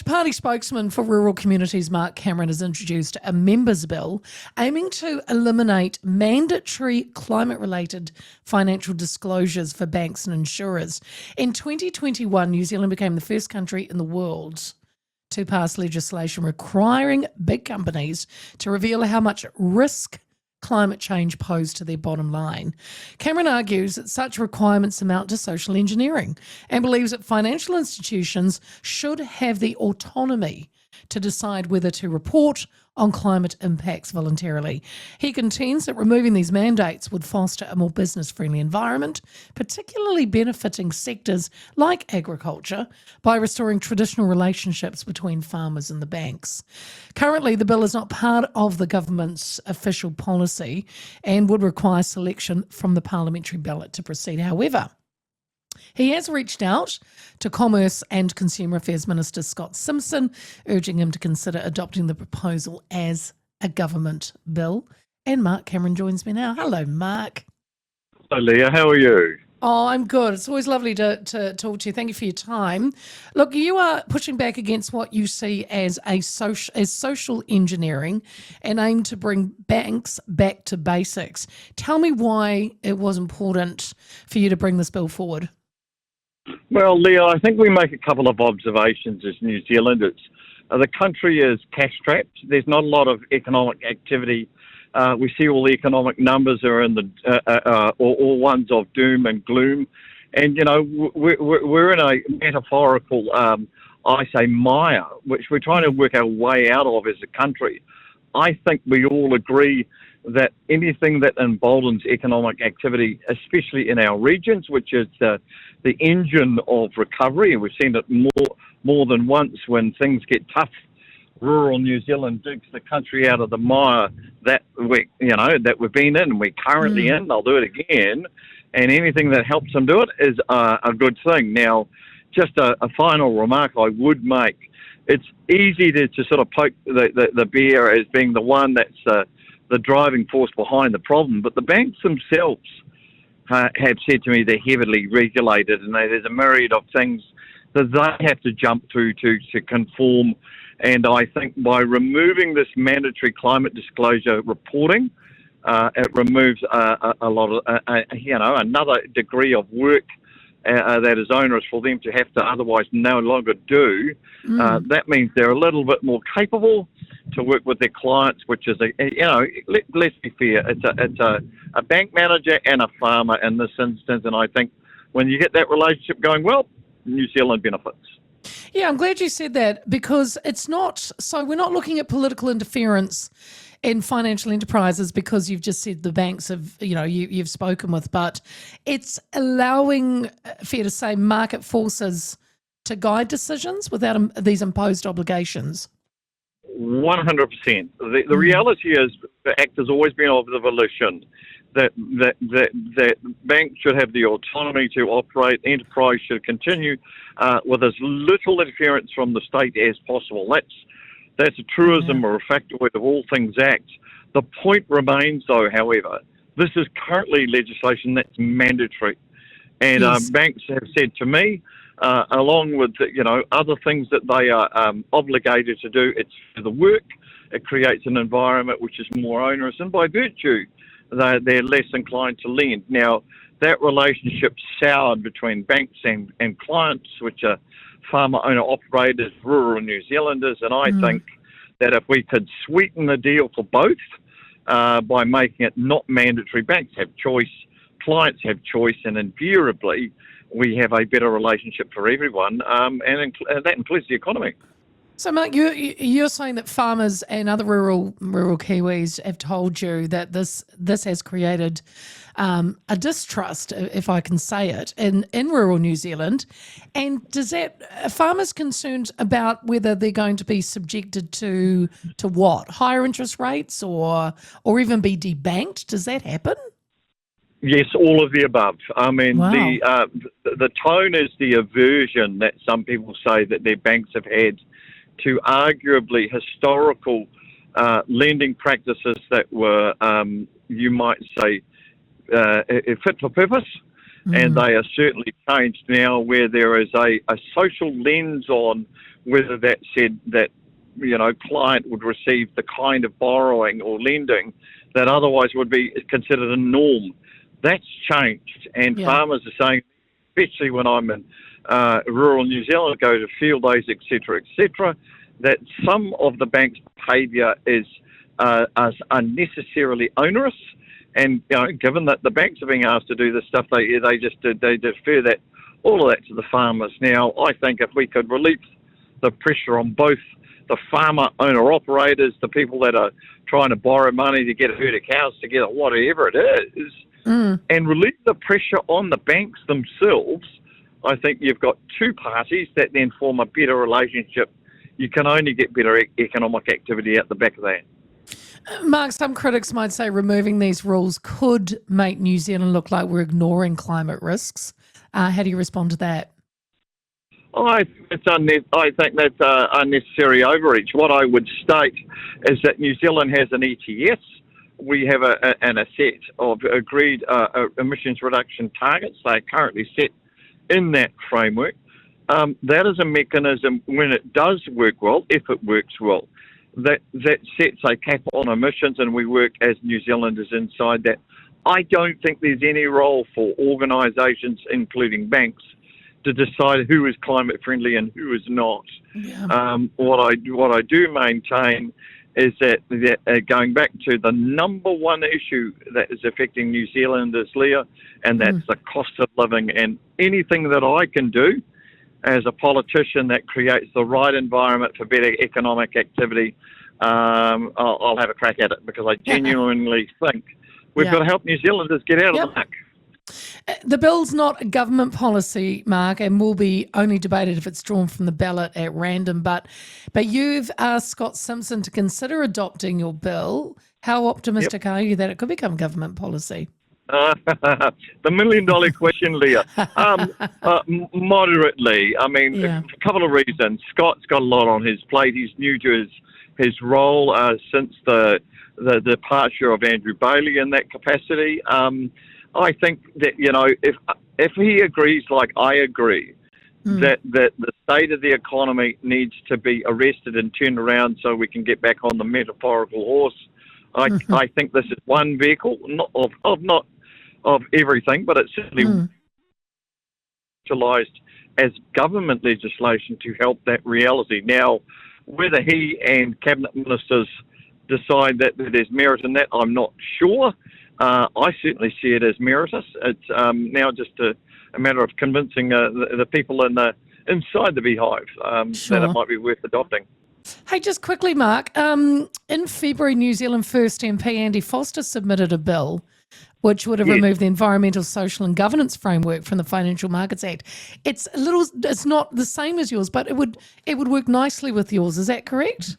Labor Party spokesman for rural communities, Mark Cameron, has introduced a members' bill aiming to eliminate mandatory climate-related financial disclosures for banks and insurers. In 2021, New Zealand became the first country in the world to pass legislation requiring big companies to reveal how much risk climate change posed to their bottom line. Cameron argues that such requirements amount to social engineering and believes that financial institutions should have the autonomy to decide whether to report on climate impacts voluntarily. He contends that removing these mandates would foster a more business-friendly environment, particularly benefiting sectors like agriculture by restoring traditional relationships between farmers and the banks. Currently, the bill is not part of the government's official policy and would require selection from the parliamentary ballot to proceed. However, he has reached out to Commerce and Consumer Affairs Minister Scott Simpson, urging him to consider adopting the proposal as a government bill. And Mark Cameron joins me now. Hello, Mark. Hello, Leah. How are you? Oh, I'm good. It's always lovely to talk to you. Thank you for your time. Look, you are pushing back against what you see as social engineering and aim to bring banks back to basics. Tell me why it was important for you to bring this bill forward. Well, Leah, I think we make a couple of observations as New Zealanders. The country is cash-strapped. There's not a lot of economic activity. We see all the economic numbers are in the all ones of doom and gloom. And, you know, we're in a metaphorical, I say, mire, which we're trying to work our way out of as a country. I think we all agree that anything that emboldens economic activity, especially in our regions, which is the engine of recovery, and we've seen it more than once when things get tough. Rural New Zealand digs the country out of the mire that we've been in and we're currently in. They'll do it again, and anything that helps them do it is a good thing. Now, just a final remark I would make: it's easy to sort of poke the bear as being the one that's the driving force behind the problem, but the banks themselves have said to me they're heavily regulated, and there's a myriad of things that they have to jump through to conform. And I think by removing this mandatory climate disclosure reporting, it removes a lot of, another degree of work that is onerous for them to have to otherwise no longer do. That means they're a little bit more capable to work with their clients, which is let's be fair, it's a bank manager and a farmer in this instance, and I think when you get that relationship going well, New Zealand benefits. Yeah, I'm glad you said that, because it's not, so we're not looking at political interference in financial enterprises, because you've just said the banks have, you've spoken with, but it's allowing, fair to say, market forces to guide decisions without these imposed obligations. 100%. The reality is the Act has always been of the volition that banks should have the autonomy to operate. Enterprise should continue with as little interference from the state as possible. That's a truism or a factoid of all things Act. The point remains, though, however, this is currently legislation that's mandatory, and banks have said to me, along with other things that they are obligated to do, it's for the work. It creates an environment which is more onerous, and by virtue, they're less inclined to lend. Now, that relationship soured between banks and clients, which are farmer owner operators, rural New Zealanders, and I think that if we could sweeten the deal for both by making it not mandatory, banks have choice, clients have choice, and invariably we have a better relationship for everyone, and that includes the economy. So, Mark, you're saying that farmers and other rural Kiwis have told you that this has created a distrust, if I can say it, in rural New Zealand. And are farmers concerned about whether they're going to be subjected to what? Higher interest rates or even be debanked? Does that happen? Yes, all of the above. I mean, wow. the tone is the aversion that some people say that their banks have had to arguably historical lending practices that were, you might say, fit for purpose. And they are certainly changed now, where there is a social lens on whether that said that, client would receive the kind of borrowing or lending that otherwise would be considered a norm. That's changed, and Yeah. farmers are saying, especially when I'm in rural New Zealand, go to field days, etc., that some of the bank's behaviour is unnecessarily onerous, and given that the banks are being asked to do this stuff, they defer that all of that to the farmers. Now, I think if we could relieve the pressure on both the farmer owner operators, the people that are trying to borrow money to get a herd of cows together, whatever it is, and relieve the pressure on the banks themselves, I think you've got two parties that then form a better relationship. You can only get better economic activity out the back of that. Mark, some critics might say removing these rules could make New Zealand look like we're ignoring climate risks. How do you respond to that? I think that's unnecessary overreach. What I would state is that New Zealand has an ETS. We have a set of agreed emissions reduction targets. They are currently set in that framework. That is a mechanism, when it does work well, if it works well, that sets a cap on emissions, and we work as New Zealanders inside that. I don't think there's any role for organisations, including banks, to decide who is climate friendly and who is not. Yeah. What I do maintain is that going back to the number one issue that is affecting New Zealanders, Leah, and that's the cost of living, and anything that I can do as a politician that creates the right environment for better economic activity, I'll have a crack at it, because I genuinely think we've got to help New Zealanders get out of the muck. The bill's not a government policy, Mark, and will be only debated if it's drawn from the ballot at random. But you've asked Scott Simpson to consider adopting your bill. How optimistic are you that it could become government policy? The $1 million question, Leah. Moderately. I mean, a couple of reasons. Scott's got a lot on his plate. He's new to his role since the departure of Andrew Bailey in that capacity. I think that, if he agrees like I agree, that the state of the economy needs to be arrested and turned around so we can get back on the metaphorical horse, I think this is one vehicle, not of everything, but it's certainly utilised as government legislation to help that reality. Now, whether he and cabinet ministers decide that there's merit in that, I'm not sure. I certainly see it as meritorious. It's now just a matter of convincing the people inside the beehive that it might be worth adopting. Hey, just quickly, Mark, in February, New Zealand First MP Andy Foster submitted a bill which would have removed the Environmental, Social and Governance Framework from the Financial Markets Act. It's not the same as yours, but it would work nicely with yours. Is that correct?